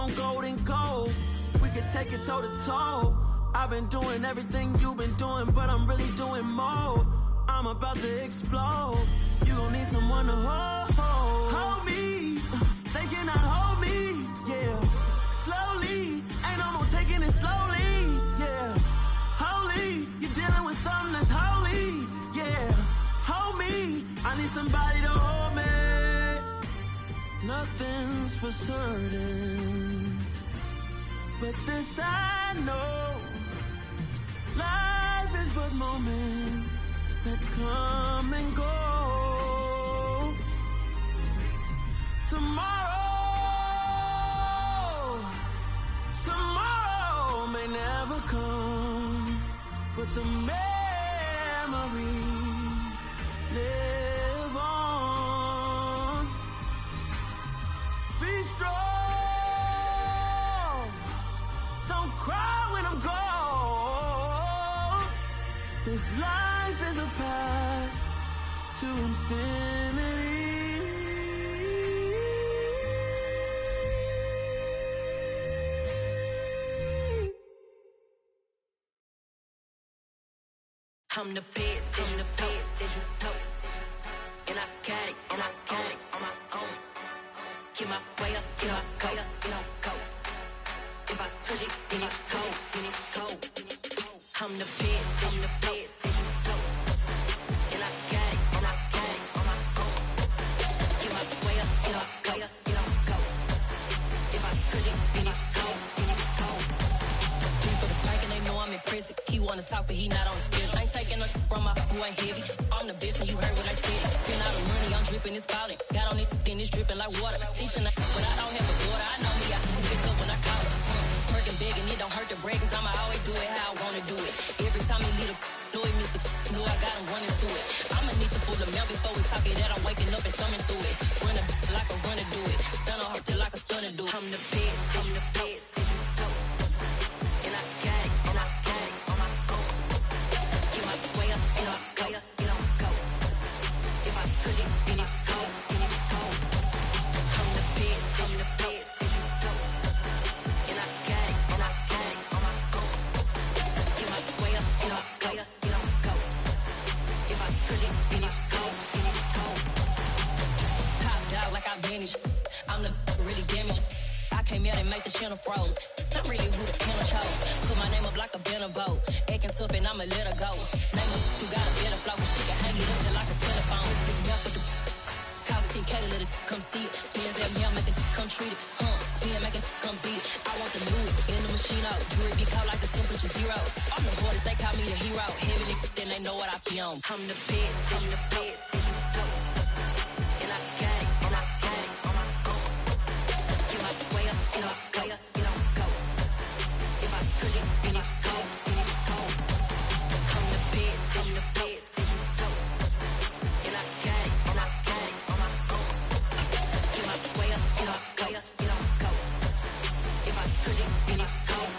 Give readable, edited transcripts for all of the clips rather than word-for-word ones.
on gold and gold. We could take it toe to toe. I've been doing everything you've been doing, but I'm really doing more. I'm about to explode. You gon' need someone to hold me. They cannot hold me, yeah. Slowly, ain't no more taking it slowly, yeah. Holy, you're dealing with something that's holy, yeah. Hold me, I need somebody to hold me. Nothing's for certain, but this I know. Life is but moments that come and go. Tomorrow may never come, but the memories live on. Be strong, don't cry when I'm gone. This life is a path to infinity. I'm the best, and you know. And I got it, on my own. Get my way up, get my go. If I touch it, then it's cold. I'm the best, and you know. And I got it, on my own. Get my way up, get my go. If I touch it, then it's cold. For the bank and they know I'm impressive. He wanna talk, but he not on the schedule. I ain't taking no from my who ain't heavy. I'm the best and you heard what I said. Spend all the money, I'm dripping, it's falling. Got on it, then it's dripping like water. Teaching but I don't have a daughter. I know me, I can pick up when I call it. Working big and it don't hurt to break, cause I'ma always do it how I wanna do it. Every time he lead a know he missed the know I got him running to it. I'ma need to pull the mail before we talk it that I'm waking up and thumbing through it. Run like a runner do it. Stun on her till like a stunner do it. I'm the best, and you know. And I got it, on my own. Get my way up, and I go. If I touch it, then it's cold. I'm the best, and you know. And I got it, on my own. Get my way up, and I go. If I touch it, then it's cold. Top dog like I manage. I'm the really damaged. I came out and make the channel froze. I'm really who the panel chose. Put my name up like a banner boat. Acting tough and I'ma let her go. Name her who got a better flow, but she can hang it up just like a telephone. It's picking up with the cost 10K to let it come see it. Hands that me, make it come treat it. Spin, make it come beat it. I want the Louis in the machine out. Jewelry be caught like the temperature zero. I'm the hardest, they call me the hero. Heavily, then they know what I be on. I'm the best, and the best, and you know. And I got it, on my own. Get my way up, and I go. If I touch it, then it's cold. I'm the best, and the best, and you know. And I got it, on my own. Get my way up, and I go. If I touch it, then it's cold.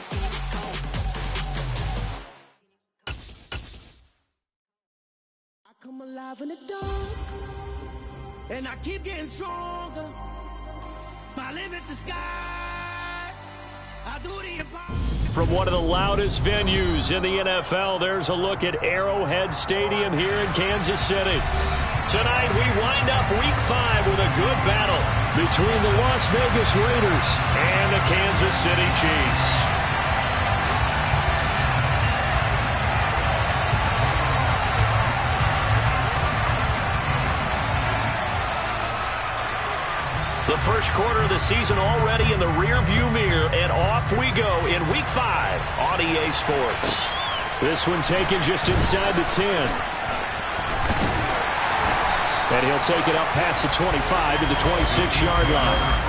I come alive in the dark, and I keep getting stronger. My limit's the sky. I do the impossible. From one of the loudest venues in the NFL, there's a look at Arrowhead Stadium here in Kansas City. Tonight, we wind up Week 5 with a good battle between the Las Vegas Raiders and the Kansas City Chiefs. The first quarter of the season already in the rearview mirror, and off we go in Week 5 on EA Sports. This one taken just inside the 10. And he'll take it up past the 25 to the 26-yard line.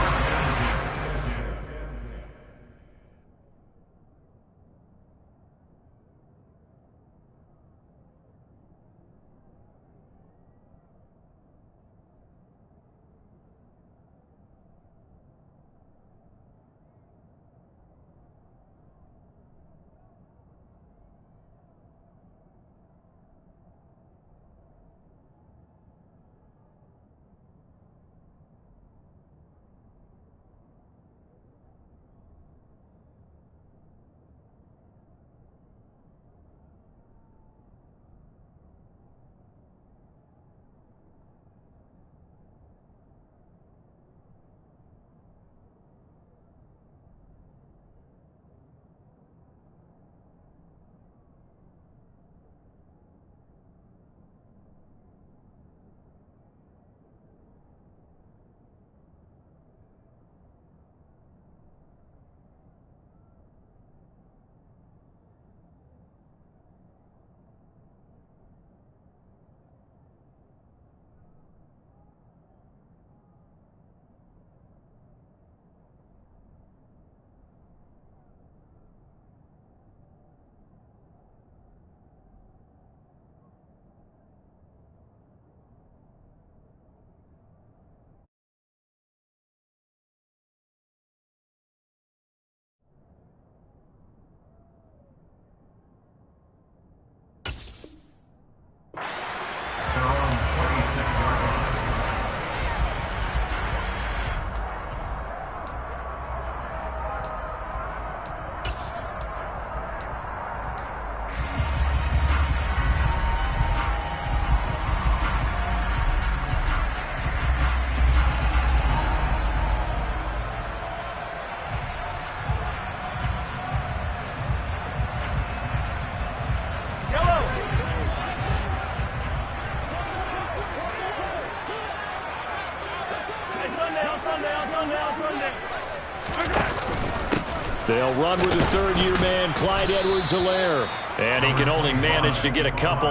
They'll run with the third-year man, Clyde Edwards-Helaire. And he can only manage to get a couple.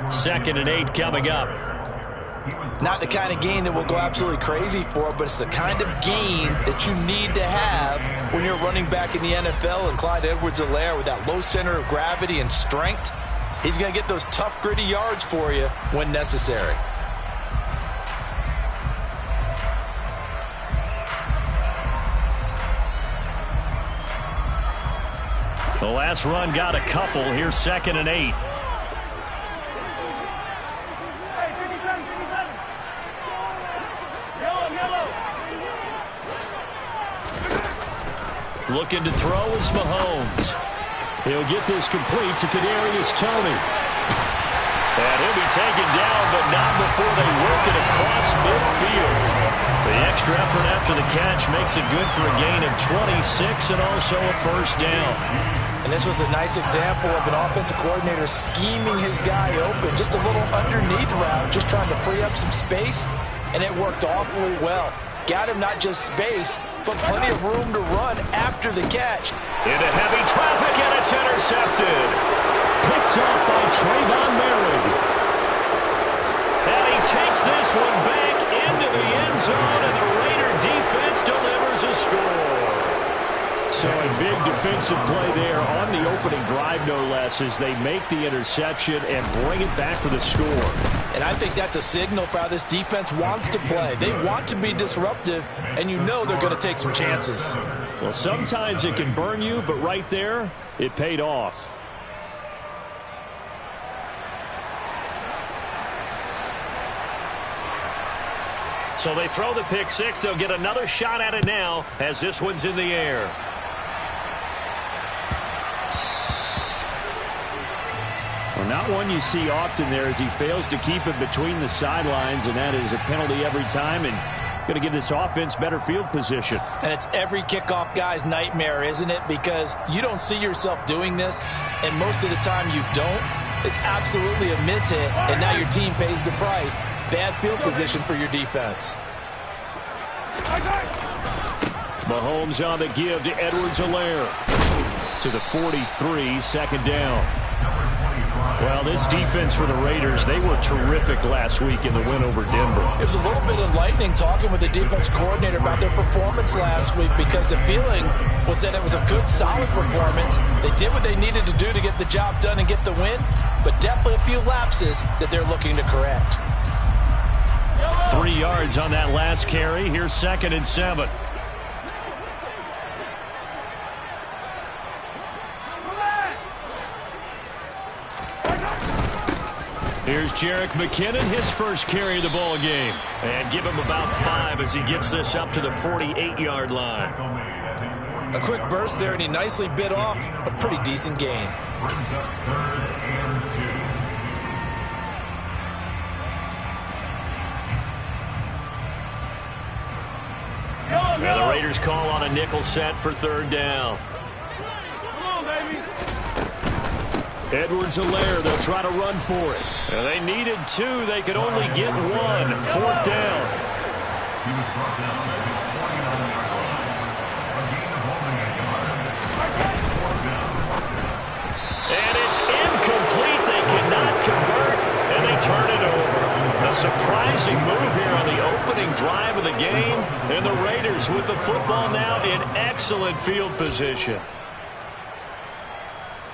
2nd and 8 coming up. Not the kind of gain that we'll go absolutely crazy for, but it's the kind of gain that you need to have when you're running back in the NFL. And Clyde Edwards-Helaire, with that low center of gravity and strength, he's going to get those tough, gritty yards for you when necessary. The last run got a couple. Here's 2nd and 8. Looking to throw is Mahomes. He'll get this complete to Kadarius Toney. And he'll be taken down, but not before they work it across midfield. The extra effort after the catch makes it good for a gain of 26 and also a first down. And this was a nice example of an offensive coordinator scheming his guy open. Just a little underneath route, just trying to free up some space, and it worked awfully well. Got him not just space, but plenty of room to run after the catch. Into heavy traffic, and it's intercepted. Picked up by Trayvon Merritt. And he takes this one back into the end zone, and the Raider defense delivers a score. So a big defensive play there on the opening drive, no less, as they make the interception and bring it back for the score. And I think that's a signal for how this defense wants to play. They want to be disruptive, and you know they're going to take some chances. Well, sometimes it can burn you, but right there, it paid off. So they throw the pick six. They'll get another shot at it now as this one's in the air. Well, not one you see often there as he fails to keep it between the sidelines, and that is a penalty every time and going to give this offense better field position. And it's every kickoff guy's nightmare, isn't it? Because you don't see yourself doing this, and most of the time you don't. It's absolutely a mishit, and now your team pays the price. Bad field position for your defense. Mahomes on the give to Edwards-Helaire. To the 43, 2nd down. Well, this defense for the Raiders, they were terrific last week in the win over Denver. It was a little bit enlightening talking with the defense coordinator about their performance last week, because the feeling was that it was a good, solid performance. They did what they needed to do to get the job done and get the win, but definitely a few lapses that they're looking to correct. 3 yards on that last carry. Here's 2nd and 7. Here's Jerick McKinnon, his first carry of the ball game. And give him about 5 as he gets this up to the 48-yard line. A quick burst there, and he nicely bit off a pretty decent gain. And the Raiders call on a nickel set for 3rd down. Edwards-Helaire, they'll try to run for it. And they needed 2. They could only get 1. 4th down. And it's incomplete. They cannot convert, and they turn it over. A surprising move here on the opening drive of the game. And the Raiders with the football now in excellent field position.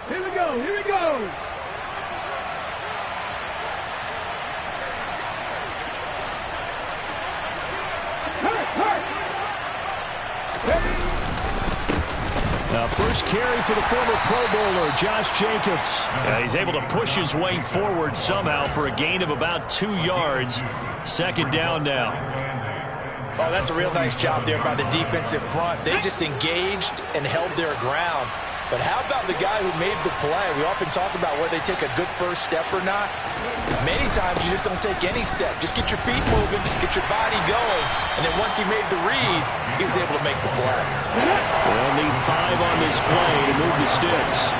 Here we go, here we go. Now, first carry for the former Pro Bowler, Josh Jacobs. He's able to push his way forward somehow for a gain of about 2 yards. 2nd down now. Oh, that's a real nice job there by the defensive front. They just engaged and held their ground. But how about the guy who made the play? We often talk about whether they take a good first step or not. Many times you just don't take any step. Just get your feet moving, get your body going, and then once he made the read, he was able to make the play. They'll need 5 on this play to move the sticks.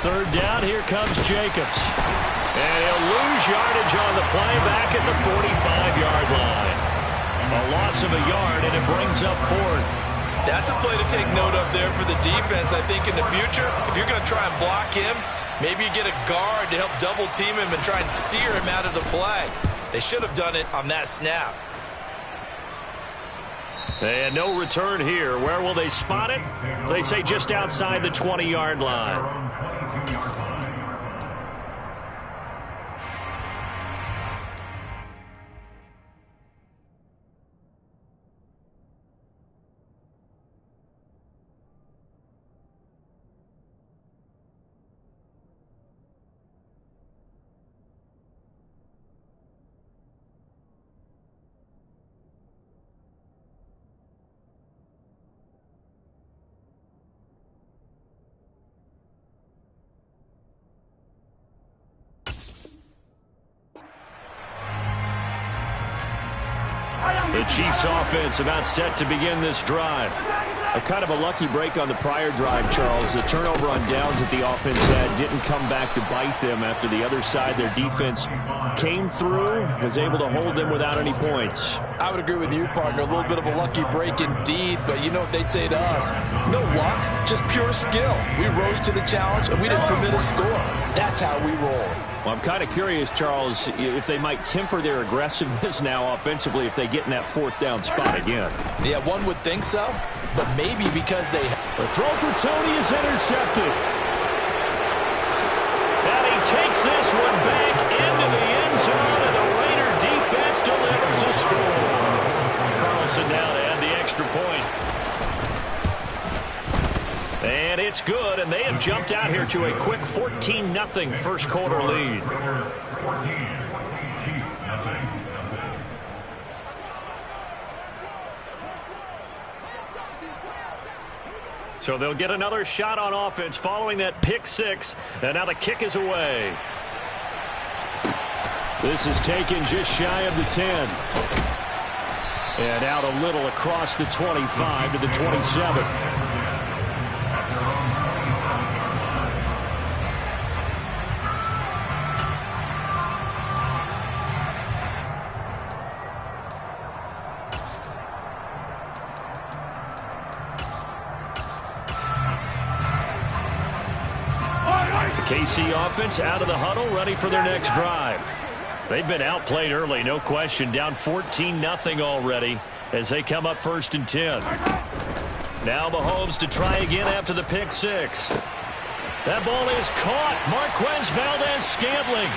third down, here comes Jacobs. And he'll lose yardage on the play back at the 45-yard line. A loss of a yard, and it brings up fourth. That's a play to take note of there for the defense. I think in the future, if you're going to try and block him, maybe you get a guard to help double team him and try and steer him out of the play. They should have done it on that snap. And no return here. Where will they spot it? They say just outside the 20-yard line. The Chiefs offense about set to begin this drive. A kind of a lucky break on the prior drive, Charles. The turnover on downs that the offense had didn't come back to bite them after the other side. Their defense came through, was able to hold them without any points. I would agree with you, partner. A little bit of a lucky break indeed, but you know what they'd say to us? No luck, just pure skill. We rose to the challenge, and we didn't permit a score. That's how we roll. Well, I'm kind of curious, Charles, if they might temper their aggressiveness now offensively if they get in that fourth down spot again. Yeah, one would think so, but maybe because they... The throw for Tony is intercepted. And he takes this one back into the end zone, and the Raider defense delivers a score. Carlson now to add the extra point. And it's good, and they have jumped out here to a quick 14-0 first quarter lead. So they'll get another shot on offense following that pick six, and now the kick is away. This is taken just shy of the 10. And out a little across the 25 to the 27. KC offense out of the huddle, ready for their next drive. They've been outplayed early, no question. Down 14-0 already as they come up 1st and 10. Now Mahomes to try again after the pick six. That ball is caught. Marquez Valdes-Scantling.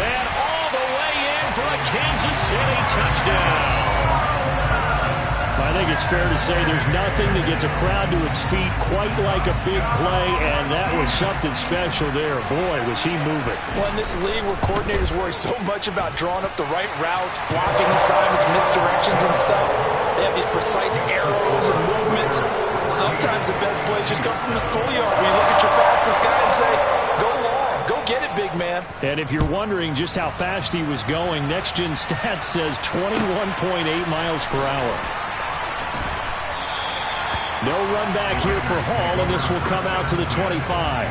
And all the way in for a Kansas City touchdown. I think it's fair to say there's nothing that gets a crowd to its feet quite like a big play, and that was something special there. Boy, was he moving. Well, in this league where coordinators worry so much about drawing up the right routes, blocking assignments, misdirections and stuff, they have these precise arrows and movements. Sometimes the best plays just come from the schoolyard where you look at your fastest guy and say, go long, go get it, big man. And if you're wondering just how fast he was going, Next Gen Stats says 21.8 miles per hour. No run back here for Hall, and this will come out to the 25.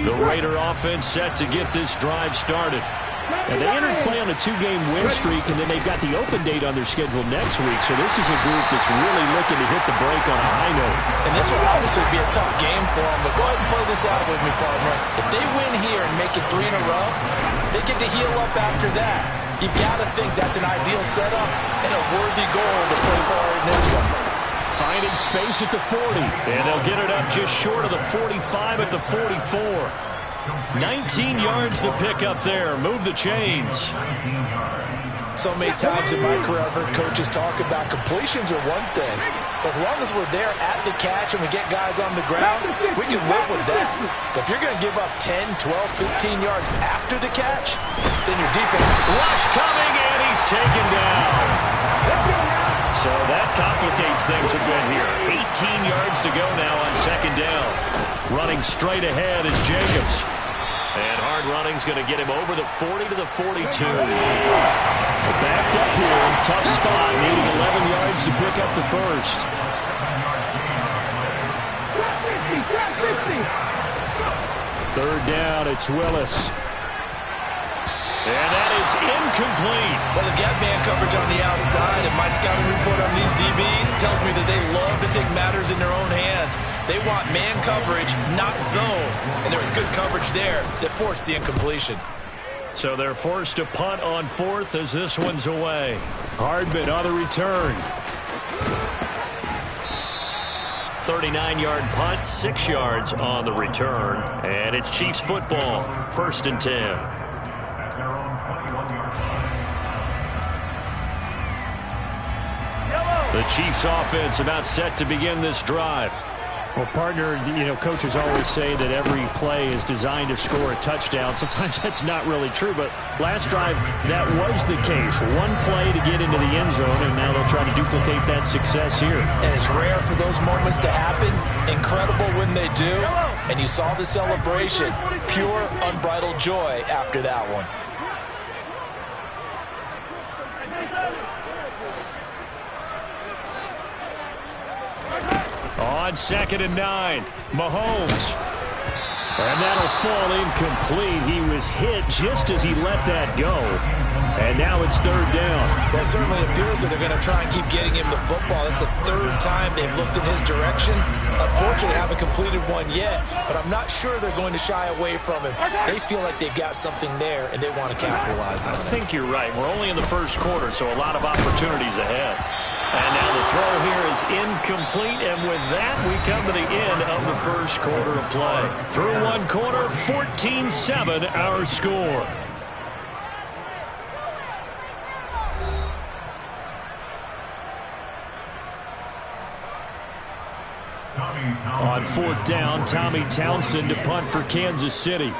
The Raider offense set to get this drive started. And they entered play on a 2-game win streak, and then they've got the open date on their schedule next week. So this is a group that's really looking to hit the break on a high note. And this will obviously be a tough game for them, but go ahead and play this out with me, partner. If they win here and make it 3 in a row, they get to heal up after that. You've got to think that's an ideal setup and a worthy goal to play forward in this one. Finding space at the 40, and they'll get it up just short of the 45 at the 44. 19 yards to pick up there. Move the chains. So many times in my career I've heard coaches talk about completions are one thing. As long as we're there at the catch and we get guys on the ground, we can live with that. But if you're going to give up 10, 12, 15 yards after the catch, then your defense... Rush coming, and he's taken down. So that complicates things a bit here. 18 yards to go now on second down. Running straight ahead is Jacobs. And hard running's going to get him over the 40 to the 42. Backed up here. Tough spot. Needing 11 yards to pick up the first. Third down, it's Willis. And that is incomplete. Well, they've got man coverage on the outside, and my scouting report on these DBs tells me that they love to take matters in their own hands. They want man coverage, not zone. And there was good coverage there that forced the incompletion. So they're forced to punt on fourth as this one's away. Hardman on the return. 39-yard punt, 6 yards on the return. And it's Chiefs football, 1st and 10. The Chiefs offense about set to begin this drive. Well, partner, coaches always say that every play is designed to score a touchdown. Sometimes that's not really true, but last drive, that was the case. One play to get into the end zone, and now they'll try to duplicate that success here. And it's rare for those moments to happen. Incredible when they do. And you saw the celebration. Pure, unbridled joy after that one. On 2nd and 9, Mahomes. And that'll fall incomplete. He was hit just as he let that go. And now it's 3rd down. Well, it certainly appears that they're going to try and keep getting him the football. That's the 3rd time they've looked in his direction. Unfortunately, they haven't completed one yet, but I'm not sure they're going to shy away from him. They feel like they've got something there, and they want to capitalize on it. I think you're right. We're only in the 1st quarter, so a lot of opportunities ahead. And now the throw here is incomplete, and with that, we come to the end of the 1st quarter of play. Through one quarter, 14-7 our score. On 4th down, Tommy Townsend to punt for Kansas City.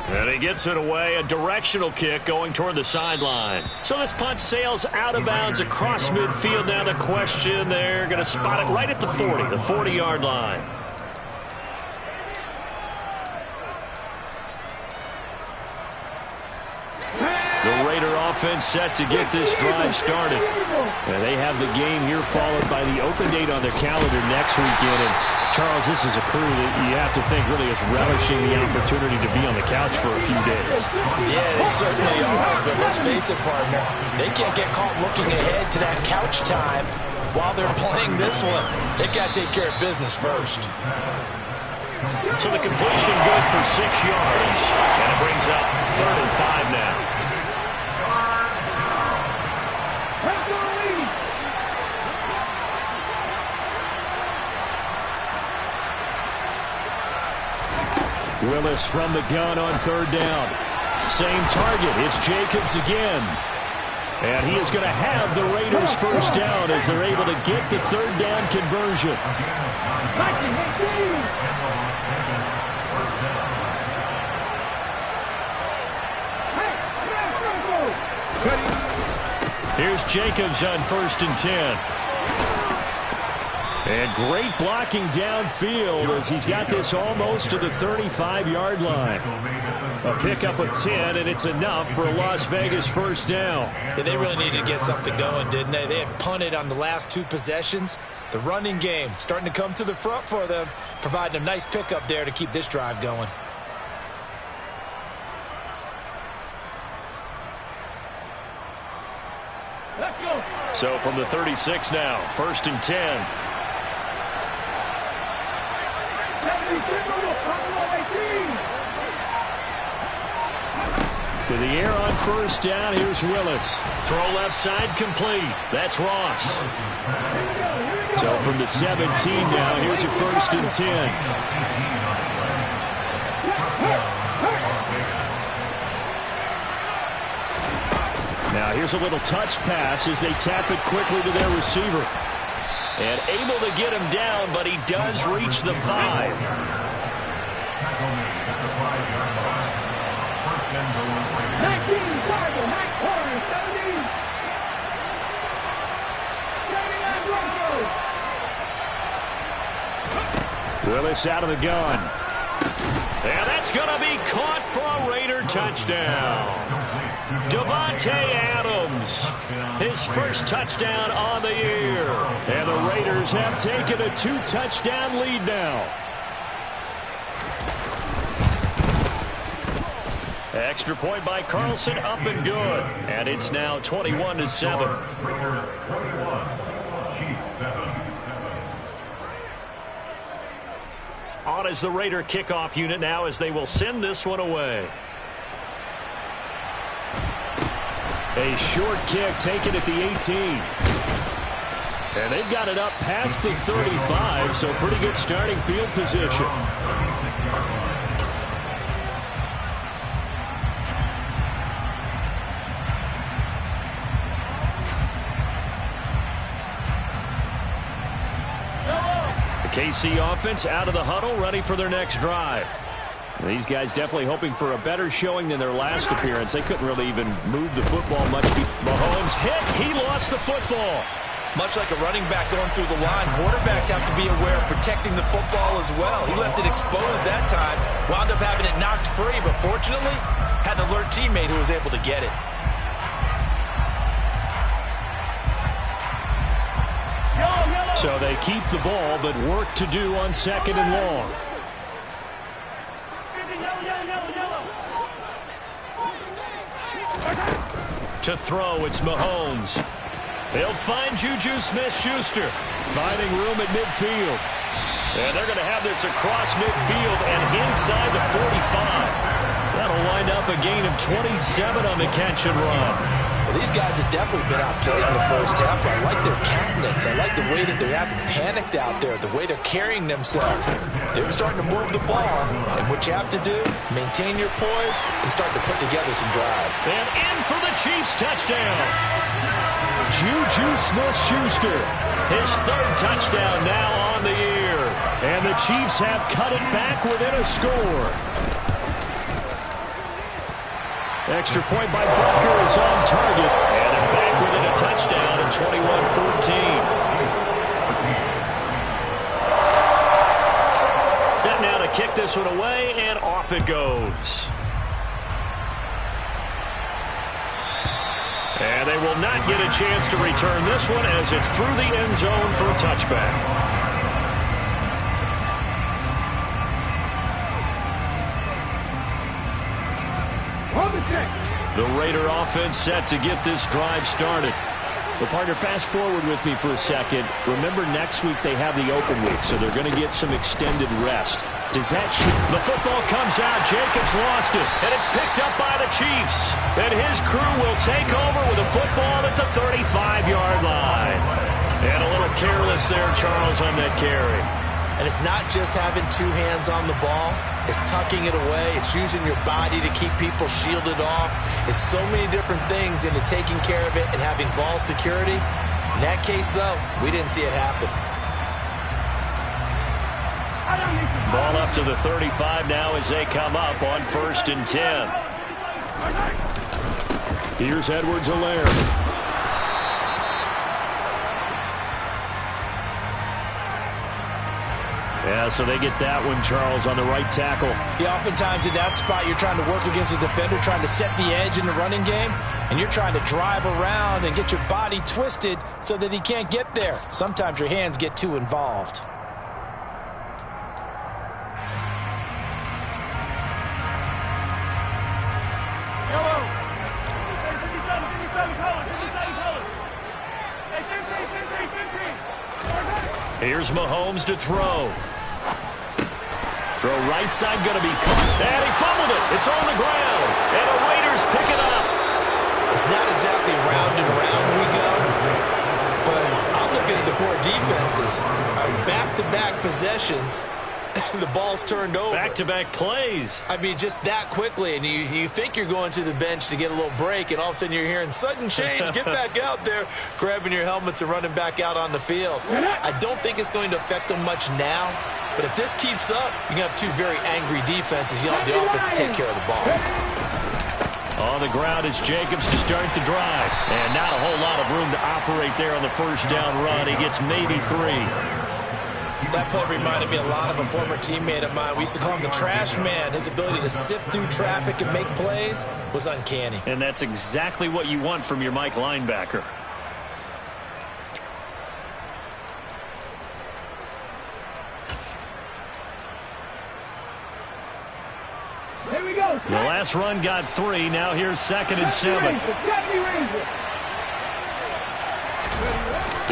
And he gets it away, a directional kick going toward the sideline. So this punt sails out of bounds across midfield. Now the question, they're going to spot it right at the 40, the 40-yard line. The Raider offense set to get this drive started. And they have the game here followed by the open date on their calendar next weekend. And Charles, this is a crew that you have to think really is relishing the opportunity to be on the couch for a few days. Yeah, they certainly are. But let's face it, partner, they can't get caught looking ahead to that couch time while they're playing this one. They've got to take care of business first. So the completion good for 6 yards. And it brings up 3rd and 5 now. Willis from the gun on 3rd down. Same target. It's Jacobs again. And he is going to have the Raiders 1st down as they're able to get the 3rd down conversion. Here's Jacobs on 1st and 10. And great blocking downfield as he's got this almost to the 35-yard line. A pickup of 10, and it's enough for a Las Vegas 1st down. Yeah, they really needed to get something going, didn't they? They had punted on the last 2 possessions. The running game starting to come to the front for them, providing a nice pickup there to keep this drive going. Let's go. So from the 36 now, 1st and 10. To the air on 1st down, here's Willis. Throw left side complete. That's Ross. So from the 17 now, here's a 1st and 10. Now here's a little touch pass as they tap it quickly to their receiver. And able to get him down, but he does reach the 5. Willis out of the gun. And that's going to be caught for a Raider touchdown. Davante Adams, his first touchdown on the year. And the Raiders have taken a 2-touchdown lead now. Extra point by Carlson, up and good. And it's now 21-7. On is the Raider kickoff unit now as they will send this one away. A short kick taken at the 18. And they've got it up past the 35, so pretty good starting field position. KC offense out of the huddle, ready for their next drive. These guys definitely hoping for a better showing than their last appearance. They couldn't really even move the football much. Mahomes hit. He lost the football. Much like a running back going through the line, quarterbacks have to be aware of protecting the football as well. He left it exposed that time, wound up having it knocked free, but fortunately had an alert teammate who was able to get it. So they keep the ball, but work to do on 2nd and long. To throw, it's Mahomes. He'll find Juju Smith-Schuster, finding room at midfield. And they're going to have this across midfield and inside the 45. That'll wind up a gain of 27 on the catch and run. Well, these guys have definitely been outplayed in the first half, but I like their countenance. I like the way that they're having panicked out there, the way they're carrying themselves. They're starting to move the ball, and what you have to do, maintain your poise and start to put together some drive. And in for the Chiefs touchdown. Juju Smith-Schuster, his 3rd touchdown now on the year. And the Chiefs have cut it back within a score. Extra point by Butker is on target. And they're back within a touchdown at 21-14. Set now to kick this one away, and off it goes. And they will not get a chance to return this one as it's through the end zone for a touchback. The Raider offense set to get this drive started. Well, partner, fast forward with me for a second. Remember, next week they have the open week, so they're going to get some extended rest. Does that the football comes out. Jacobs lost it, and it's picked up by the Chiefs. And his crew will take over with a football at the 35-yard line. And a little careless there, Charles, on that carry. And it's not just having 2 hands on the ball. It's tucking it away. It's using your body to keep people shielded off. It's so many different things into taking care of it and having ball security. In that case, though, we didn't see it happen. Ball up to the 35 now as they come up on 1st and 10. Here's Edwards-Helaire. Yeah, so they get that one, Charles, on the right tackle. Yeah, oftentimes in that spot, you're trying to work against a defender, trying to set the edge in the running game, and you're trying to drive around and get your body twisted so that he can't get there. Sometimes your hands get too involved. Here's Mahomes to throw. Throw right side, going to be caught. And he fumbled it. It's on the ground. And the Raiders pick it up. It's not exactly round and round we go. But I'm looking at the poor defenses. Back-to-back possessions. The ball's turned over. Back-to-back plays. I mean, just that quickly. And you think you're going to the bench to get a little break, and all of a sudden you're hearing sudden change. Get back out there, grabbing your helmets and running back out on the field. I don't think it's going to affect them much now. But if this keeps up, you're going to have 2 very angry defenses. You want the offense to take care of the ball. On the ground, it's Jacobs to start the drive. And not a whole lot of room to operate there on the first down run. He gets maybe 3. That play reminded me a lot of a former teammate of mine. We used to call him the trash man. His ability to sift through traffic and make plays was uncanny. And that's exactly what you want from your Mike linebacker. Here we go. The last run got 3. Now here's 2nd and 7.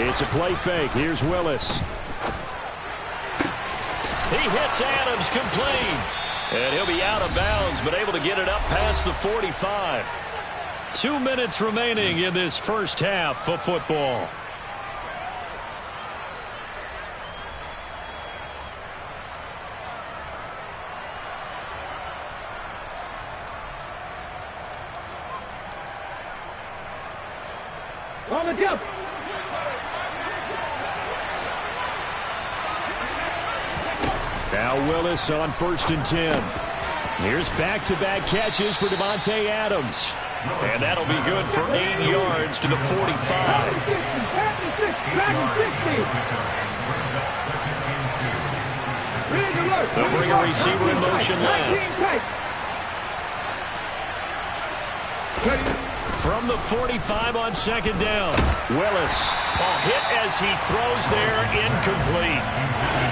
It's a play fake. Here's Willis. He hits Adams complete. And he'll be out of bounds, but able to get it up past the 45. 2 minutes remaining in this first half of football. On the jump. Now Willis on 1st and 10. Here's back-to-back catches for Davante Adams. And that'll be good for 8 yards to the 45. They'll bring a receiver in motion left. From the 45 on 2nd down. Willis. A hit as he throws there, incomplete.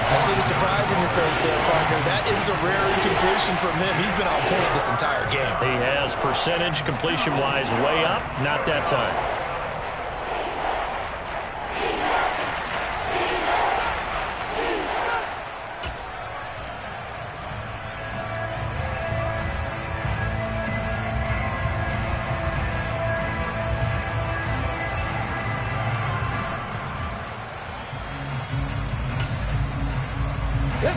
I see the surprise in your face there, partner. That is a rare incompletion from him. He's been on point this entire game. He has percentage completion-wise way up. Not that time.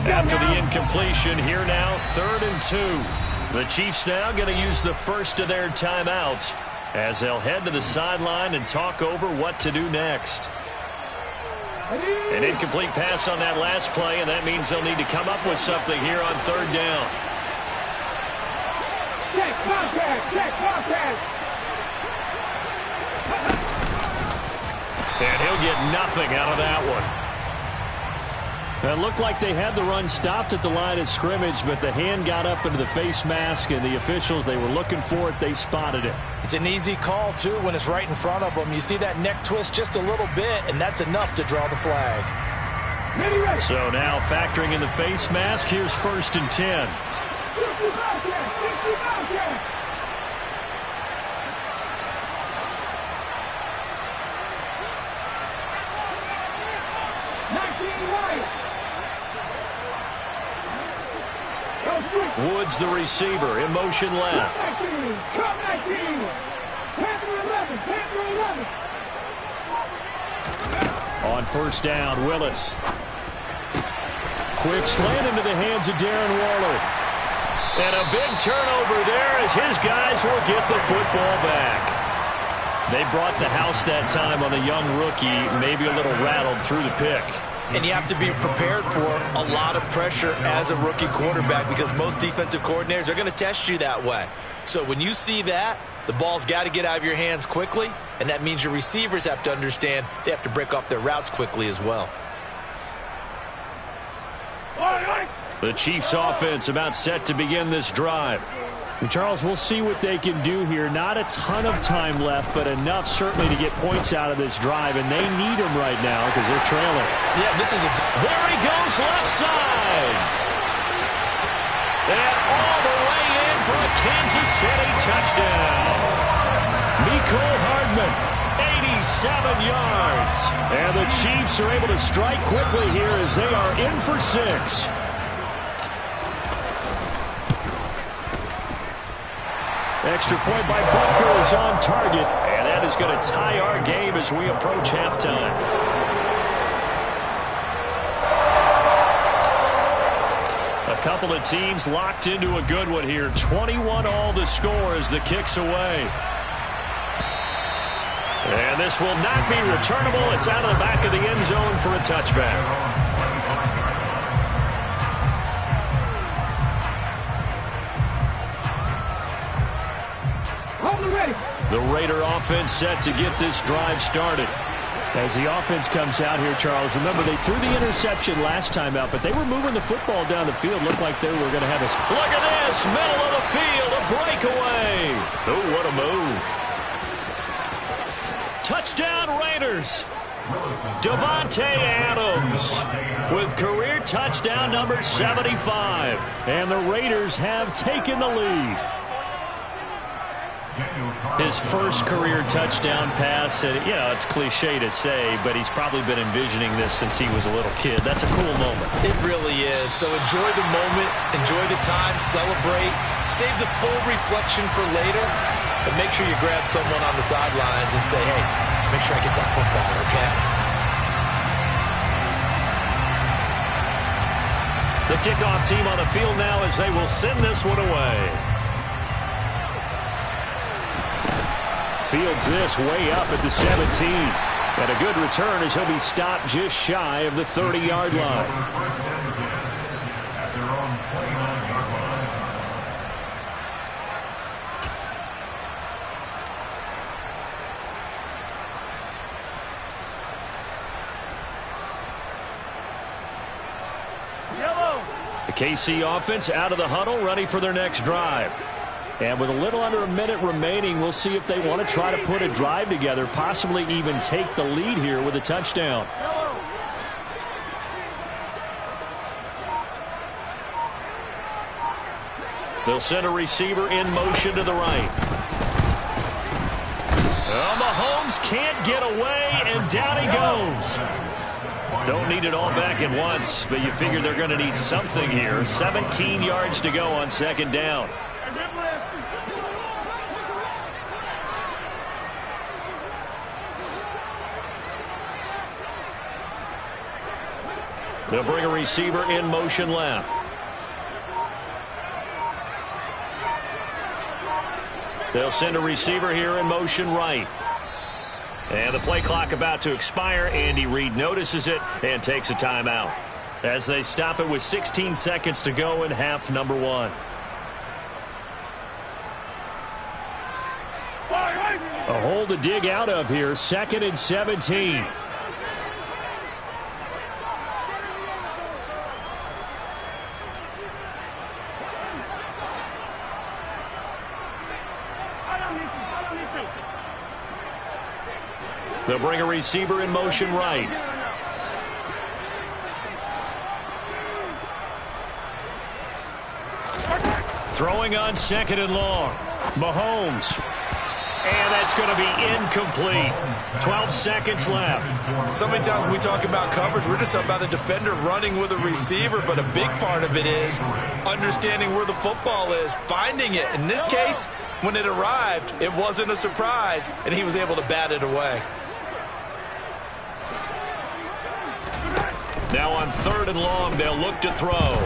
After the incompletion, here now, 3rd and 2. The Chiefs now going to use the first of their timeouts as they'll head to the sideline and talk over what to do next. An incomplete pass on that last play, and that means they'll need to come up with something here on 3rd down. Check contact, check contact. And he'll get nothing out of that one. It looked like they had the run stopped at the line of scrimmage, but the hand got up into the face mask, and the officials, they were looking for it. They spotted it. It's an easy call, too, when it's right in front of them. You see that neck twist just a little bit, and that's enough to draw the flag. So now factoring in the face mask, here's 1st and 10. Woods the receiver in motion left. On 1st down, Willis. Quick slant into the hands of Darren Waller. And a big turnover there as his guys will get the football back. They brought the house that time on the young rookie, maybe a little rattled through the pick. And you have to be prepared for a lot of pressure as a rookie quarterback because most defensive coordinators are going to test you that way. So when you see that, the ball's got to get out of your hands quickly, and that means your receivers have to understand they have to break off their routes quickly as well. The Chiefs offense about set to begin this drive. And Charles, we'll see what they can do here. Not a ton of time left, but enough certainly to get points out of this drive, and they need them right now because they're trailing. Yeah, this is there he goes left side. And all the way in for a Kansas City touchdown. Mecole Hardman, 87 yards. And the Chiefs are able to strike quickly here as they are in for 6. Extra point by Butker is on target. And that is going to tie our game as we approach halftime. A couple of teams locked into a good one here. 21 all the score as the kick's away. And this will not be returnable. It's out of the back of the end zone for a touchback. Hold the ready. The Raider offense set to get this drive started. As the offense comes out here, Charles, remember they threw the interception last time out, but they were moving the football down the field. Looked like they were going to have a... Look at this, middle of the field, a breakaway. Oh, what a move. Touchdown Raiders. Davante Adams with career touchdown number 75. And the Raiders have taken the lead. His first career touchdown pass, and it's cliche to say, but he's probably been envisioning this since he was a little kid. That's a cool moment. It really is. So enjoy the moment, enjoy the time, celebrate, save the full reflection for later, but make sure you grab someone on the sidelines and say, hey, make sure I get that football, okay? The kickoff team on the field now as they will send this one away. Fields this way up at the 17. And a good return as he'll be stopped just shy of the 30-yard line. The KC offense out of the huddle, ready for their next drive. And with a little under a minute remaining, we'll see if they want to try to put a drive together, possibly even take the lead here with a touchdown. They'll send a receiver in motion to the right. Mahomes can't get away, and down he goes. Don't need it all back at once, but you figure they're going to need something here. 17 yards to go on second down. They'll bring a receiver in motion left. They'll send a receiver here in motion right. And the play clock about to expire. Andy Reid notices it and takes a timeout as they stop it with 16 seconds to go in half number one. A hole to dig out of here. 2nd and 17. They'll bring a receiver in motion right. Throwing on 2nd and long. Mahomes. And that's going to be incomplete. 12 seconds left. So many times when we talk about coverage, we're just about a defender running with a receiver, but a big part of it is understanding where the football is, finding it. In this case, when it arrived, it wasn't a surprise, and he was able to bat it away. Now on 3rd and long, they'll look to throw.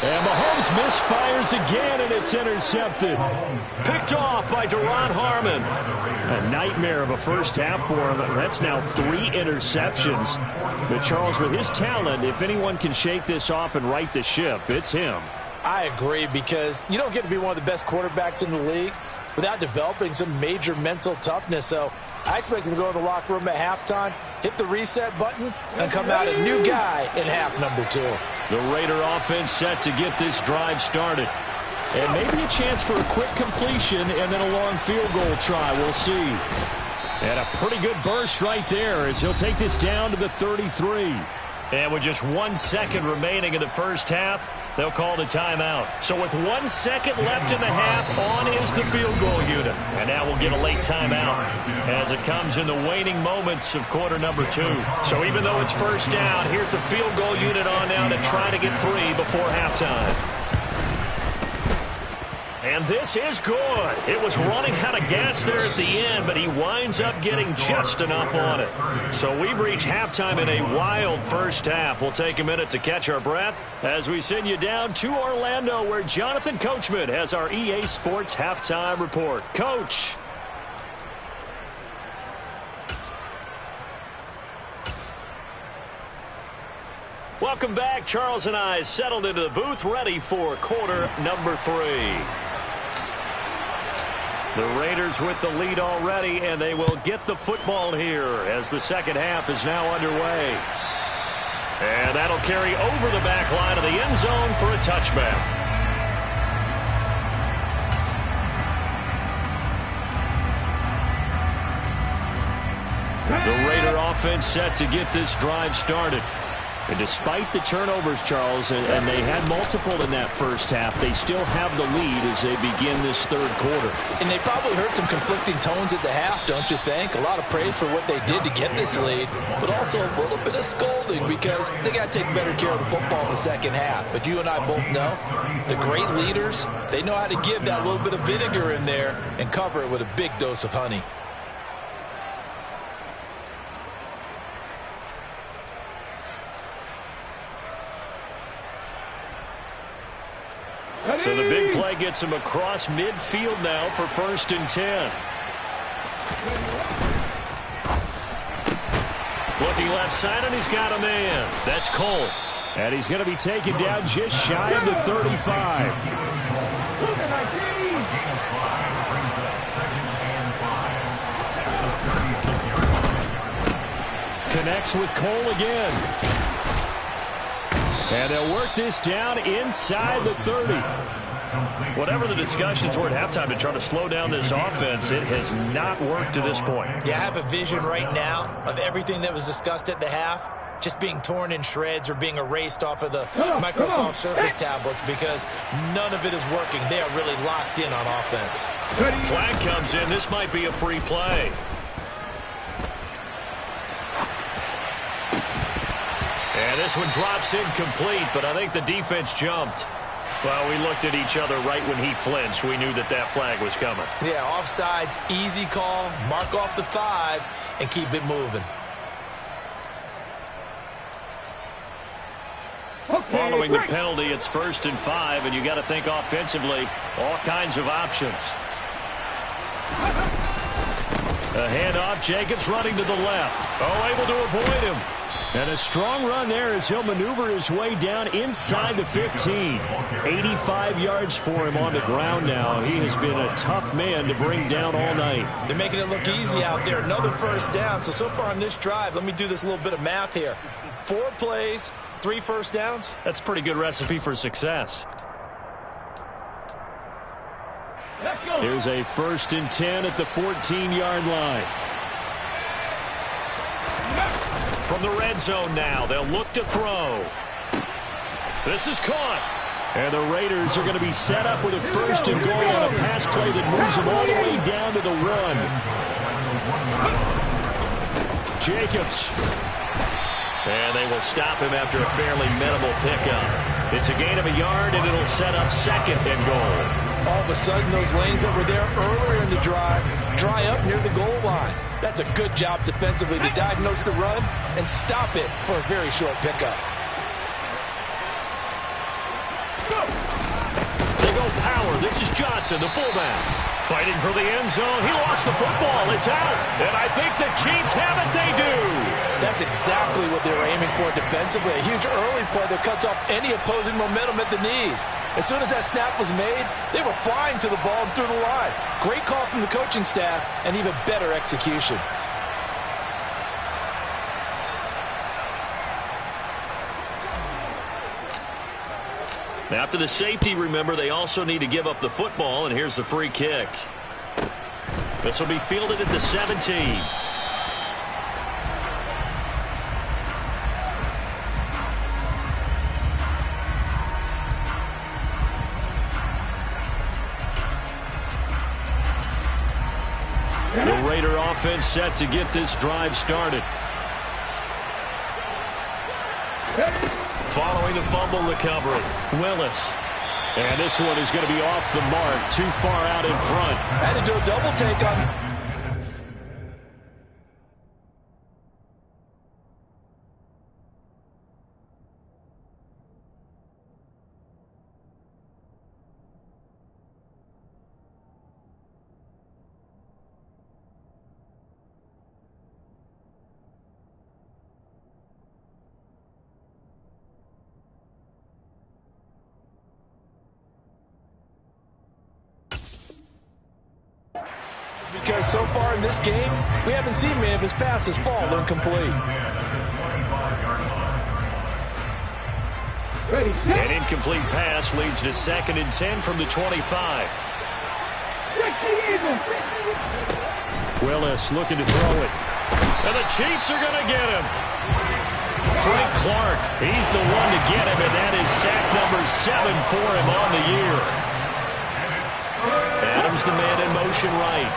And Mahomes misfires again, and it's intercepted. Picked off by Duron Harmon. A nightmare of a first half for him. That's now 3 interceptions. But Charles, with his talent, if anyone can shake this off and right the ship, it's him. I agree, because you don't get to be one of the best quarterbacks in the league without developing some major mental toughness. So I expect him to go in the locker room at halftime, hit the reset button, and come out a new guy in half number 2. The Raider offense set to get this drive started. And maybe a chance for a quick completion and then a long field goal try. We'll see. And a pretty good burst right there as he'll take this down to the 33. And with just 1 second remaining in the first half, they'll call the timeout. So with 1 second left in the half, on is the field goal unit. And now we'll get a late timeout as it comes in the waning moments of quarter number 2. So even though it's first down, here's the field goal unit on now to try to get 3 before halftime. And this is good. It was running out of gas there at the end, but he winds up getting just enough on it. So we've reached halftime in a wild first half. We'll take a minute to catch our breath as we send you down to Orlando, where Jonathan Coachman has our EA Sports halftime report. Coach. Welcome back. Charles and I settled into the booth, ready for quarter number 3. The Raiders with the lead already, and they will get the football here as the second half is now underway. And that'll carry over the back line of the end zone for a touchback. The Raider offense set to get this drive started. And despite the turnovers, Charles, and they had multiple in that first half, they still have the lead as they begin this third quarter. And they probably heard some conflicting tones at the half, don't you think? A lot of praise for what they did to get this lead, but also a little bit of scolding because they got to take better care of the football in the second half. But you and I both know the great leaders, they know how to give that little bit of vinegar in there and cover it with a big dose of honey. So the big play gets him across midfield now for 1st and 10. Looking left side, and he's got a man. That's Cole. And he's going to be taken down just shy of the 35. Connects with Cole again. And they'll work this down inside the 30. Whatever the discussions were at halftime to try to slow down this offense, it has not worked to this point. Yeah, I have a vision right now of everything that was discussed at the half just being torn in shreds or being erased off of the Microsoft Surface tablets because none of it is working. They are really locked in on offense. Flag comes in. This might be a free play. And this one drops incomplete, but I think the defense jumped. Well, we looked at each other right when he flinched. We knew that that flag was coming. Yeah, offsides, easy call, mark off the 5, and keep it moving. Following the penalty, it's 1st and 5, and you got to think offensively, all kinds of options. A handoff, Jacobs running to the left. Oh, able to avoid him. And a strong run there as he'll maneuver his way down inside the 15. 85 yards for him on the ground now. He has been a tough man to bring down all night. They're making it look easy out there. Another 1st down. So far on this drive, let me do this little bit of math here. 4 plays, 3 1st downs. That's a pretty good recipe for success. Here's a 1st and 10 at the 14-yard line. From the red zone now, they'll look to throw. This is caught. And the Raiders are going to be set up with a 1st and goal on a pass play that moves them all the way down to the 1. Jacobs. And they will stop him after a fairly minimal pickup. It's a gain of a yard, and it'll set up 2nd and goal. All of a sudden, those lanes that were there earlier in the drive dry up near the goal line. That's a good job defensively to diagnose the run and stop it for a very short pickup. They go power. This is Johnson, the fullback. Fighting for the end zone. He lost the football. It's out. And I think the Chiefs have it. They do. That's exactly what they were aiming for defensively. A huge early play that cuts off any opposing momentum at the knees. As soon as that snap was made, they were flying to the ball and through the line. Great call from the coaching staff and even better execution. After the safety, remember, they also need to give up the football, and here's the free kick. This will be fielded at the 17. The Raider offense set to get this drive started. Following the fumble recovery, Willis. And this one is going to be off the mark, too far out in front. Had to do a double take on. because so far in this game, we haven't seen many of his passes fall incomplete. An incomplete pass leads to 2nd and 10 from the 25. Willis looking to throw it. And the Chiefs are going to get him. Frank Clark, he's the one to get him, and that is sack number 7 for him on the year. Adams the man in motion right.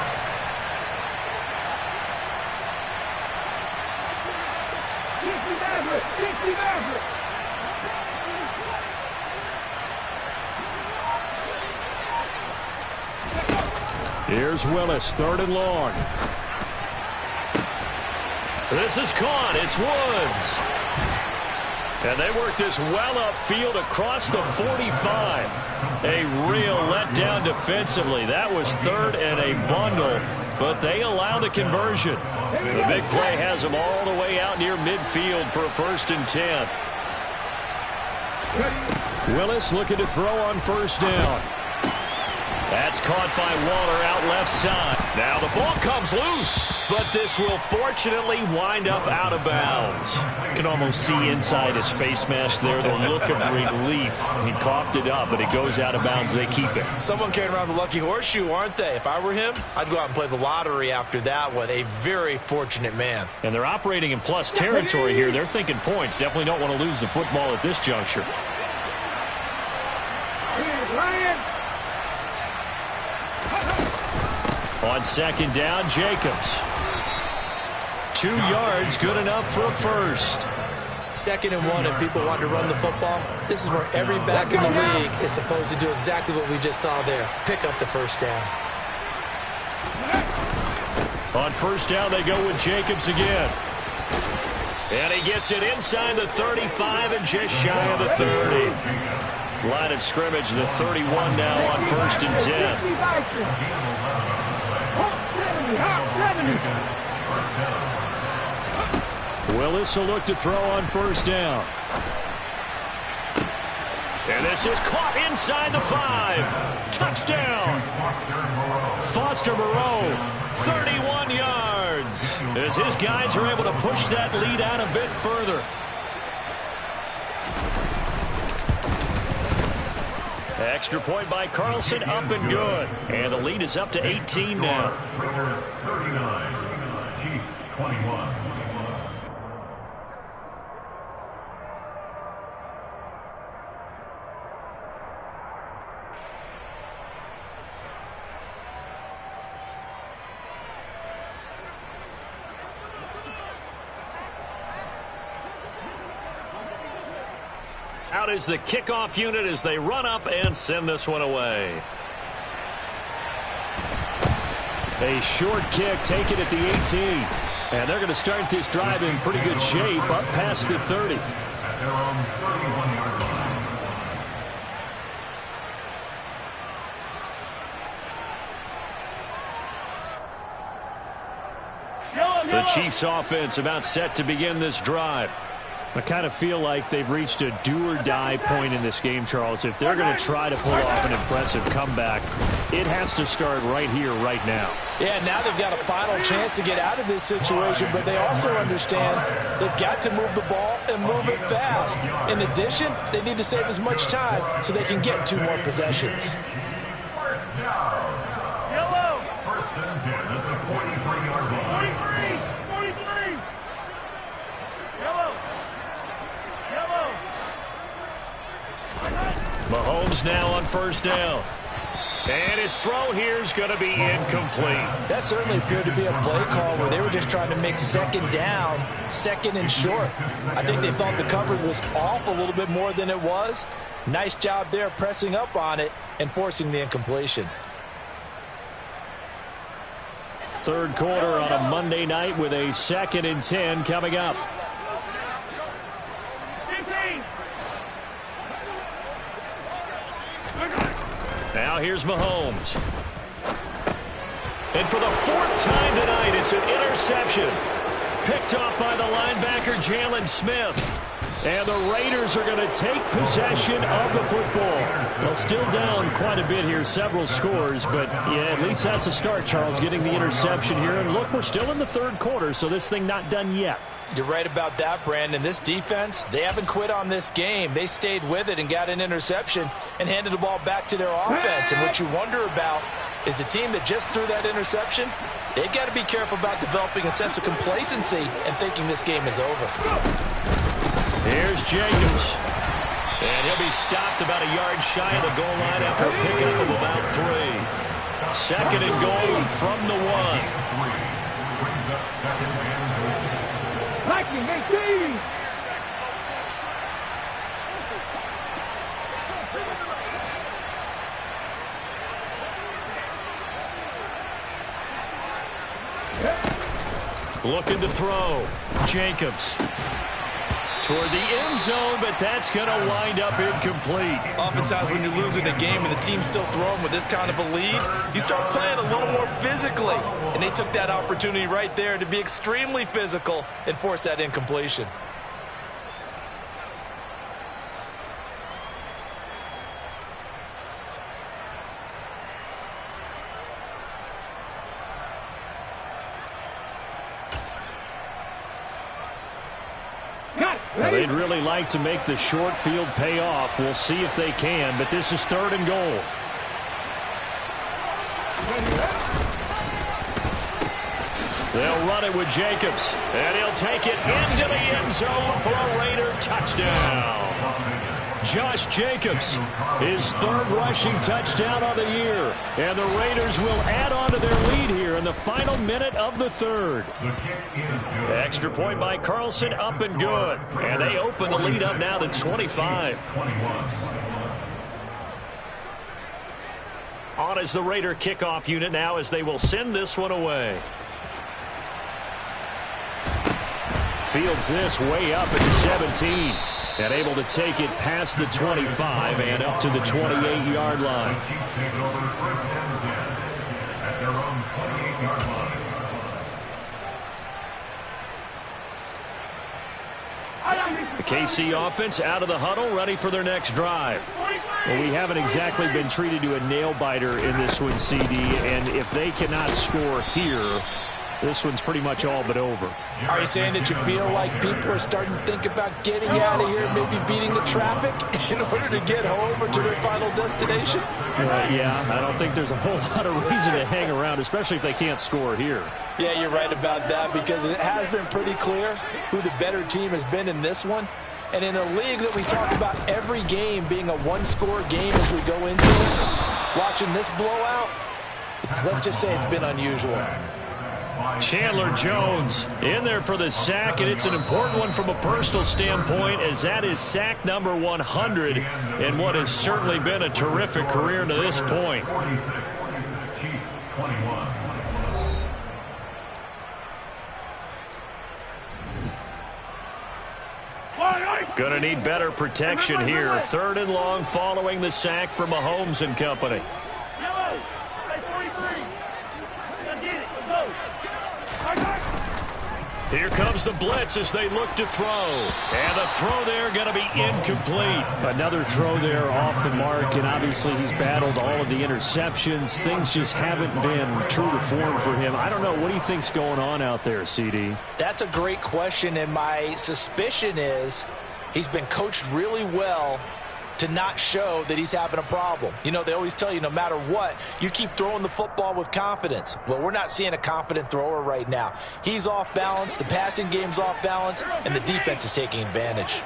Here's Willis, 3rd and long. This is caught. It's Woods. And they work this well upfield across the 45. A real letdown defensively. That was 3rd and a bundle, but they allow the conversion. The big play has them all the way out near midfield for a 1st and 10. Willis looking to throw on 1st down. That's caught by Waller out left side. Now the ball comes loose, but this will fortunately wind up out of bounds. You can almost see inside his face mask there the look of relief. He coughed it up, but it goes out of bounds. They keep it. Someone carrying around the lucky horseshoe, aren't they? If I were him, I'd go out and play the lottery after that one. A very fortunate man. And they're operating in plus territory here. They're thinking points. Definitely don't want to lose the football at this juncture. On 2nd down, Jacobs. 2 yards, good enough for a 1st. 2nd and 1, if people want to run the football, this is where every back in the league is supposed to do exactly what we just saw there. Pick up the 1st down. On 1st down, they go with Jacobs again. And he gets it inside the 35 and just shy of the 30. Line of scrimmage, the 31 now on 1st and 10. Willis will look to throw on 1st down. And this is caught inside the 5. Touchdown. Foster Moreau, 31 yards. As his guys are able to push that lead out a bit further. Extra point by Carlson, up and good. And the lead is up to 18 now. 39, Chiefs 21. Out is the kickoff unit as they run up and send this one away. A short kick taken at the 18. And they're going to start this drive in pretty good shape up past the 30. At their own 31-yard line. The Chiefs offense about set to begin this drive. I kind of feel like they've reached a do-or-die point in this game, Charles. If they're going to try to pull off an impressive comeback, it has to start right here, right now. Yeah, now they've got a final chance to get out of this situation, but they also understand they've got to move the ball and move it fast. In addition, they need to save as much time so they can get 2 more possessions. First down. Yellow. 1st and 10 at the 43-yard line. 43. Yellow. Mahomes now on 1st down. And his throw here is going to be incomplete. That certainly appeared to be a play call where they were just trying to make 2nd down, 2nd and short. I think they thought the coverage was off a little bit more than it was. Nice job there pressing up on it and forcing the incompletion. 3rd quarter on a Monday night with a 2nd and 10 coming up. Now here's Mahomes. And for the 4th time tonight, it's an interception. Picked off by the linebacker, Jalen Smith. And the Raiders are going to take possession of the football. Well, still down quite a bit here, several scores, but yeah, at least that's a start, Charles, getting the interception here. And look, we're still in the third quarter, so this thing not done yet. You're right about that, Brandon. This defense, they haven't quit on this game. They stayed with it and got an interception and handed the ball back to their offense. And what you wonder about is the team that just threw that interception, they've got to be careful about developing a sense of complacency and thinking this game is over. Here's Jacobs. And he'll be stopped about a yard shy of the goal line after a pickup of about 3. Second and goal from the 1. Looking to throw. Jacobs. Toward the end zone, but that's going to wind up incomplete. Oftentimes when you're losing a game and the team's still throwing with this kind of a lead, you start playing a little more physically. And they took that opportunity right there to be extremely physical and force that incompletion. Well, they'd really like to make the short field pay off. We'll see if they can, but this is third and goal. They'll run it with Jacobs, and he'll take it into the end zone for a Raider touchdown. Josh Jacobs, his third rushing touchdown of the year. And the Raiders will add on to their lead here in the final minute of the third. Extra point by Carlson, up and good. And they open the lead up now to 25. On is the Raider kickoff unit now as they will send this one away. Fields this way up at the 17. And able to take it past the 25 and up to the 28-yard line. The KC offense out of the huddle, ready for their next drive. Well, we haven't exactly been treated to a nail-biter in this one, CD, and if they cannot score here, this one's pretty much all but over. Are you saying that you feel like people are starting to think about getting out of here, maybe beating the traffic in order to get home or to their final destination? Yeah, I don't think there's a whole lot of reason to hang around, especially if they can't score here. Yeah, you're right about that because it has been pretty clear who the better team has been in this one. And in a league that we talk about every game being a one-score game as we go into it, watching this blowout, let's just say it's been unusual. Chandler Jones in there for the sack, and it's an important one from a personal standpoint as that is sack number 100 in what has certainly been a terrific career to this point. Gonna need better protection here. Third and long following the sack from Mahomes and company. Here comes the blitz as they look to throw. And the throw there going to be incomplete. Another throw there off the mark, and obviously he's battled all of the interceptions. Things just haven't been true to form for him. I don't know. What do you think's going on out there, CD? That's a great question, and my suspicion is he's been coached really well to not show that he's having a problem. You know, they always tell you no matter what, you keep throwing the football with confidence. Well, we're not seeing a confident thrower right now. He's off balance, the passing game's off balance, and the defense is taking advantage.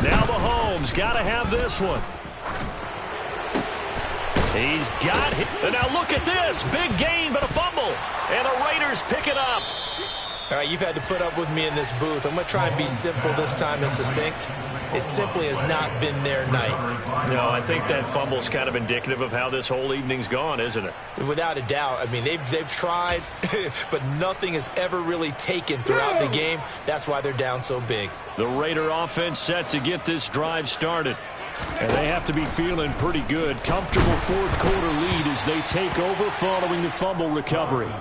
Now Mahomes got to have this one. He's got it. And now look at this. Big gain, but a fumble. And the Raiders pick it up. All right, you've had to put up with me in this booth. I'm going to try and be simple this time and succinct. It simply has not been their night. No, I think that fumble's kind of indicative of how this whole evening's gone, isn't it? Without a doubt. I mean, they've tried, but nothing has ever really taken throughout the game. That's why they're down so big. The Raider offense set to get this drive started. And they have to be feeling pretty good. Comfortable fourth quarter lead as they take over following the fumble recovery.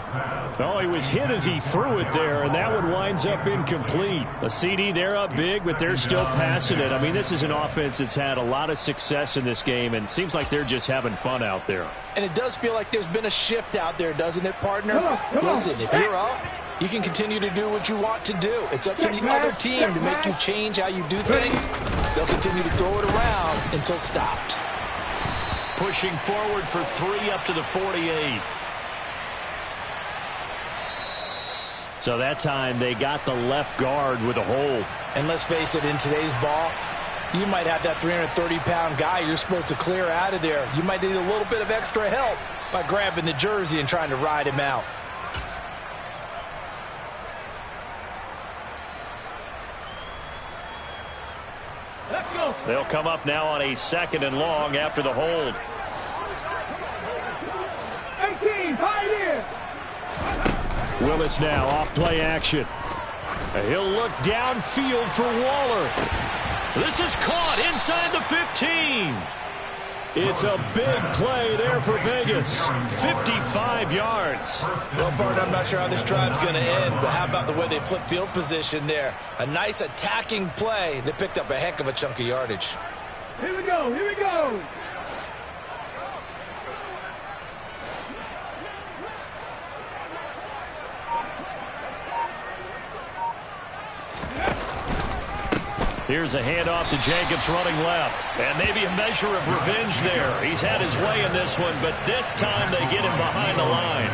Oh, he was hit as he threw it there, and that one winds up incomplete. A CD, they're up big, but they're still passing it. I mean, this is an offense that's had a lot of success in this game, and it seems like they're just having fun out there. And it does feel like there's been a shift out there, doesn't it, partner? Listen, if you're up, you can continue to do what you want to do. It's up to the other team to make you change how you do things. They'll continue to throw it around until stopped. Pushing forward for 3 up to the 48. So that time they got the left guard with a hold. And let's face it, in today's ball, you might have that 330-pound guy you're supposed to clear out of there. You might need a little bit of extra help by grabbing the jersey and trying to ride him out. They'll come up now on a 2nd and long after the hold. 18, pioneer. Willis now off play action. He'll look downfield for Waller. This is caught inside the 15. It's a big play there for Vegas. 55 yards. Well, partner, I'm not sure how this drive's going to end, but how about the way they flip field position there? A nice attacking play that picked up a heck of a chunk of yardage. Here we go, here we go. Here's a handoff to Jacobs running left. And maybe a measure of revenge there. He's had his way in this one, but this time they get him behind the line.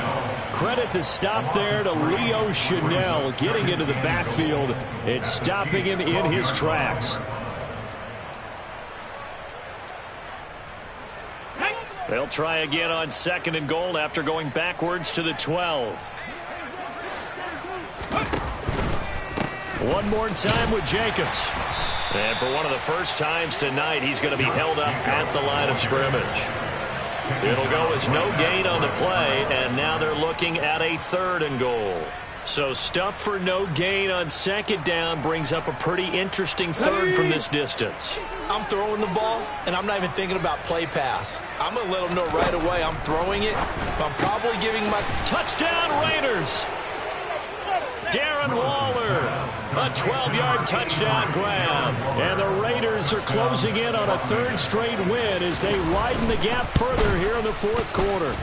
Credit the stop there to Leo Chanel getting into the backfield and stopping him in his tracks. They'll try again on 2nd and goal after going backwards to the 12. One more time with Jacobs. And for one of the first times tonight, he's going to be held up at the line of scrimmage. It'll go as no gain on the play, and now they're looking at a 3rd and goal. So stuff for no gain on 2nd down brings up a pretty interesting 3rd from this distance. I'm throwing the ball, and I'm not even thinking about play pass. I'm going to let them know right away I'm throwing it. I'm probably giving my touchdown Raiders. Darren Waller, a 12-yard touchdown grab. And the Raiders are closing in on a 3rd straight win as they widen the gap further here in the 4th quarter.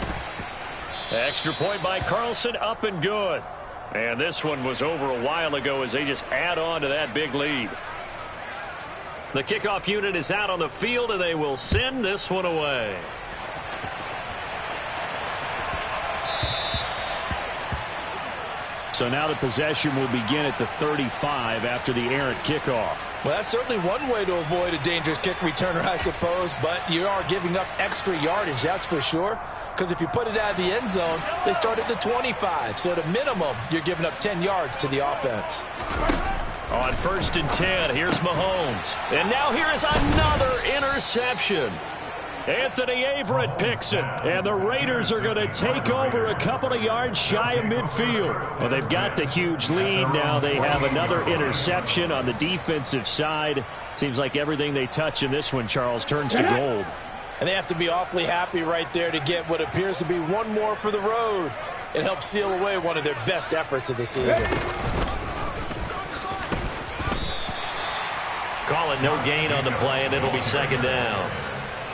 Extra point by Carlson, up and good. And this one was over a while ago as they just add on to that big lead. The kickoff unit is out on the field, and they will send this one away. So now the possession will begin at the 35 after the errant kickoff. Well, that's certainly one way to avoid a dangerous kick returner, I suppose, but you are giving up extra yardage, that's for sure. Because if you put it out of the end zone, they start at the 25. So at a minimum, you're giving up 10 yards to the offense. On 1st and 10, here's Mahomes. And now here is another interception. Anthony Averett picks it, and the Raiders are going to take over a couple of yards shy of midfield. And they've got the huge lead. Now they have another interception on the defensive side. Seems like everything they touch in this one, Charles, turns to gold. And they have to be awfully happy right there to get what appears to be one more for the road. It helps seal away one of their best efforts of the season. Call it no gain on the play, and it'll be 2nd down.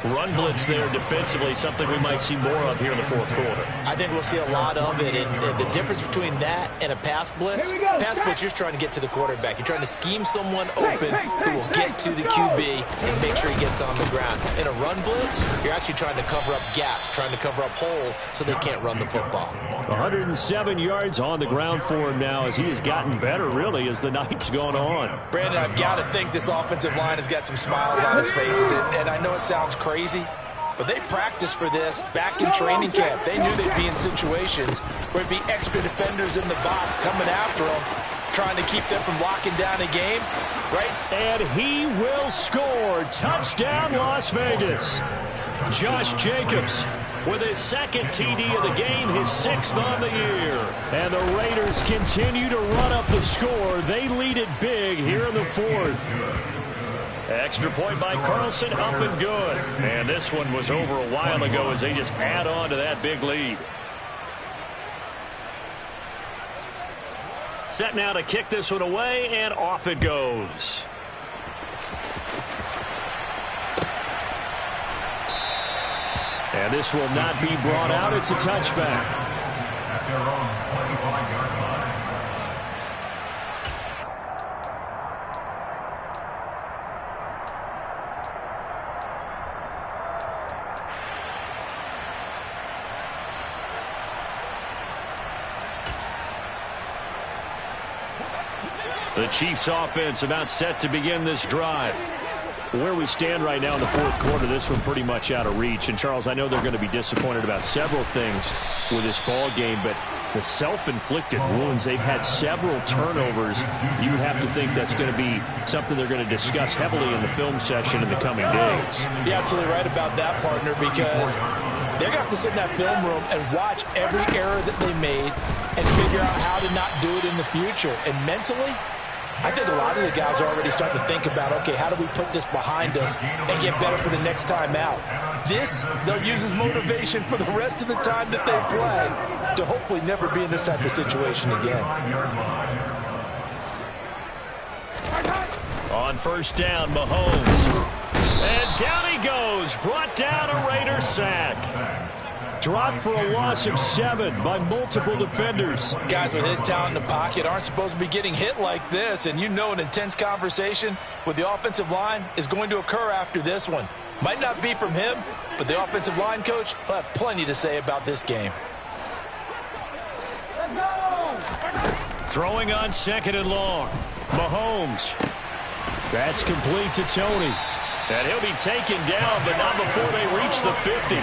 Run blitz there defensively, something we might see more of here in the 4th quarter. I think we'll see a lot of it, and the difference between that and a pass blitz, pass blitz, you're just trying to get to the quarterback. You're trying to scheme someone open who will get to the QB and make sure he gets on the ground. In a run blitz, you're actually trying to cover up gaps, trying to cover up holes so they can't run the football. 107 yards on the ground for him now as he has gotten better, really, as the night's gone on. Brandon, I've got to think this offensive line has got some smiles on its faces, and I know it sounds crazy, but they practiced for this back in training camp. They knew they'd be in situations where it'd be extra defenders in the box coming after them, trying to keep them from locking down a game, right? And he will score. Touchdown, Las Vegas. Josh Jacobs with his 2nd TD of the game, his 6th on the year. And the Raiders continue to run up the score. They lead it big here in the 4th. Extra point by Carlson, up and good. And this one was over a while ago as they just add on to that big lead. Set now to kick this one away, and off it goes. And this will not be brought out. It's a touchback. The Chiefs offense about set to begin this drive. Where we stand right now in the fourth quarter, this one pretty much out of reach. And, Charles, I know they're going to be disappointed about several things with this ball game, but the self-inflicted wounds, they've had several turnovers. You would have to think that's going to be something they're going to discuss heavily in the film session in the coming days. You're absolutely right about that, partner, because they're going to have to sit in that film room and watch every error that they made and figure out how to not do it in the future. And mentally, I think a lot of the guys are already starting to think about, okay, how do we put this behind us and get better for the next time out? This, they'll use as motivation for the rest of the time that they play to hopefully never be in this type of situation again. On first down, Mahomes. And down he goes. Brought down a Raiders sack. Dropped for a loss of 7 by multiple defenders. Guys with his talent in the pocket aren't supposed to be getting hit like this, and you know an intense conversation with the offensive line is going to occur after this one. Might not be from him, but the offensive line coach will have plenty to say about this game. Throwing on second and long. Mahomes. That's complete to Tony. And he'll be taken down, but not before they reach the 50.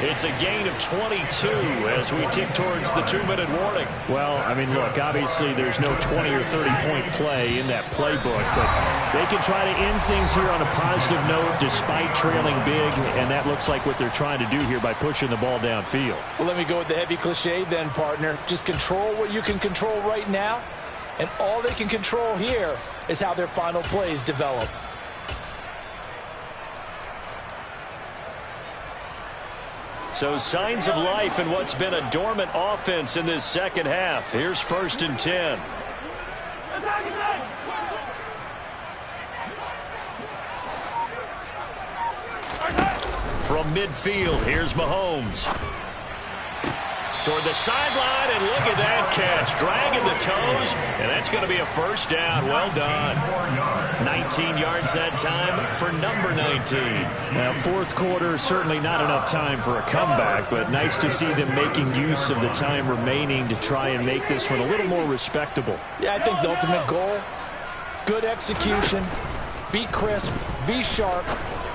It's a gain of 22 as we tick towards the 2-minute warning. Well, I mean, look, obviously there's no 20 or 30-point play in that playbook, but they can try to end things here on a positive note despite trailing big, and that looks like what they're trying to do here by pushing the ball downfield. Well, let me go with the heavy cliche then, partner. Just control what you can control right now, and all they can control here is how their final plays develop. So signs of life in what's been a dormant offense in this second half. Here's 1st and 10. From midfield, here's Mahomes. Toward the sideline, and look at that catch. Dragging the toes, and that's going to be a first down. Well done. 19 yards that time for number 19. Now, fourth quarter, certainly not enough time for a comeback, but nice to see them making use of the time remaining to try and make this one a little more respectable. Yeah, I think the ultimate goal, good execution, be crisp, be sharp,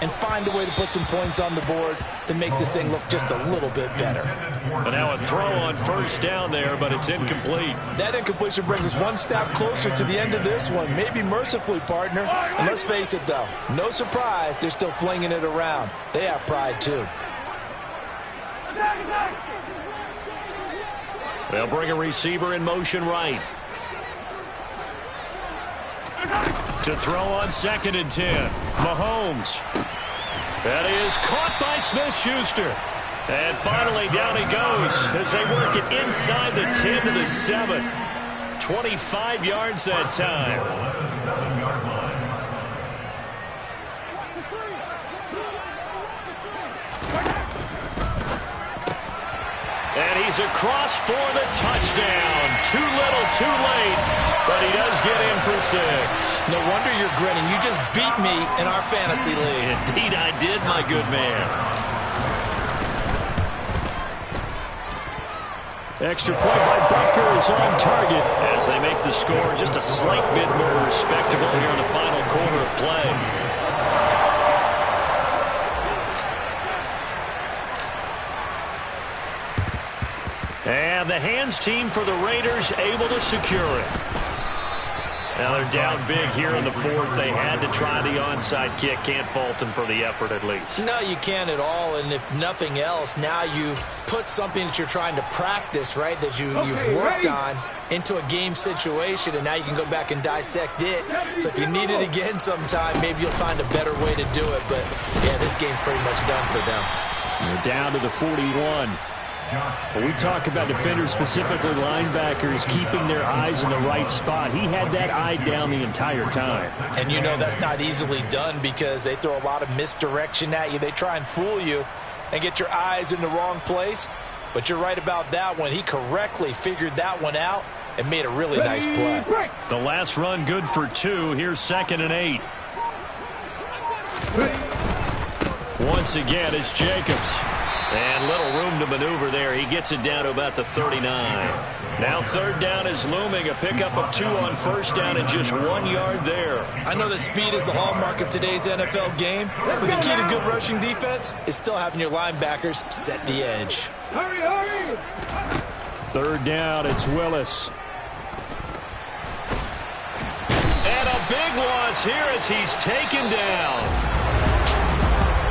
and find a way to put some points on the board to make this thing look just a little bit better. And now a throw on first down there, but it's incomplete. That incompletion brings us one step closer to the end of this one, maybe mercifully, partner. And let's face it, though, no surprise, they're still flinging it around. They have pride, too. They'll bring a receiver in motion right. To throw on 2nd and 10. Mahomes. That is caught by Smith-Schuster. And finally down he goes as they work it inside the 10 to the 7. 25 yards that time. And he's across for the touchdown. Too little, too late, but he does get in for 6. No wonder you're grinning. You just beat me in our fantasy league. Indeed I did, my good man. Extra point by Butker is on target. As they make the score just a slight bit more respectable here in the final quarter of play. And the hands team for the Raiders able to secure it. Now they're down big here in the fourth. They had to try the onside kick. Can't fault them for the effort at least. No, you can't at all. And if nothing else, now you've put something that you're trying to practice, right, that you've worked on into a game situation, and now you can go back and dissect it. So if you need it again sometime, maybe you'll find a better way to do it. But, yeah, this game's pretty much done for them. They're down to the 41. When we talk about defenders, specifically linebackers, keeping their eyes in the right spot, he had that eye down the entire time. And you know that's not easily done because they throw a lot of misdirection at you. They try and fool you and get your eyes in the wrong place. But you're right about that one. He correctly figured that one out and made a really nice play. The last run good for 2. Here's 2nd and 8. Once again, it's Jacobs. And little room to maneuver there. He gets it down to about the 39. Now 3rd down is looming. A pickup of 2 on 1st down and just 1 yard there. I know that speed is the hallmark of today's NFL game, but the key to good rushing defense is still having your linebackers set the edge. Hurry, hurry! 3rd down, it's Willis. And a big loss here as he's taken down.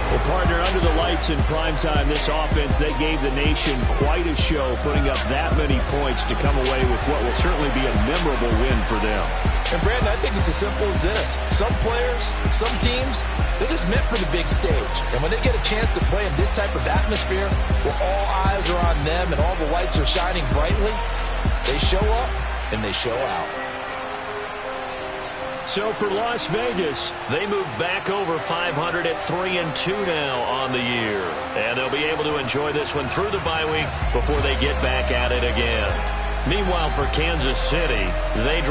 Well, partner, under the lights in primetime, this offense, they gave the nation quite a show, putting up that many points to come away with what will certainly be a memorable win for them. And, Brandon, I think it's as simple as this. Some players, some teams, they're just meant for the big stage. And when they get a chance to play in this type of atmosphere, where all eyes are on them and all the lights are shining brightly, they show up and they show out. So for Las Vegas, they moved back over 500 at 3-2 now on the year. And they'll be able to enjoy this one through the bye week before they get back at it again. Meanwhile, for Kansas City, they